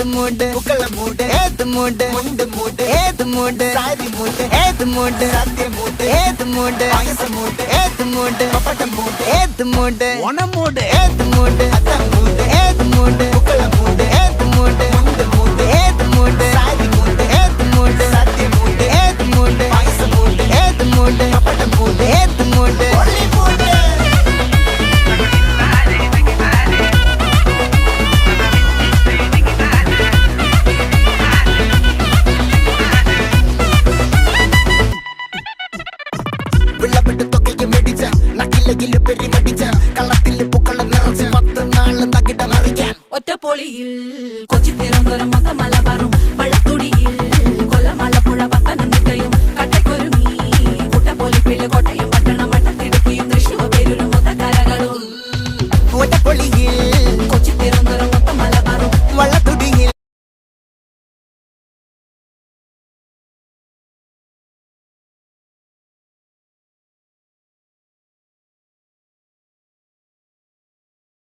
ഏത് മൂട് പൂക്കള മൂട് ഏത് മൂട് മുണ്ട് മൂട് ഏത് മൂട് സാരി മൂട് ഏത് മൂട് സദ്യ മൂട് ഏത് മൂട് പായസ മൂട് ഏത് മൂട് പപ്പടം മൂട് ഏത് മൂട് ഓണമൂട് ഏത് മൂട് അത്തം മൂട് ഏത് മൂട് പൂക്കള മൂട് ഏത് മൂട് മുണ്ട് മൂട് ഏത് മൂട് സാരി മൂട് ഏത് മൂട് സദ്യ മൂട് ഏത് മൂട് പായസ മൂട് ഏത് മൂട് പപ്പടം മൂട് ഏത് മൂട് ഒള്ളി മൂട് വിളവിട്ട് തൊക്കയ്ക്ക് മേടിച്ച നക്കിലകില് പെരിമടിച്ച കള്ളത്തില് പൂക്കള നിറച്ച് 10 നാള് തകിട മറിക്കാൻ ഒറ്റപ്പൊളിയിൽ കൊച്ചി തിരുവനന്തപുരം മൊത്തമല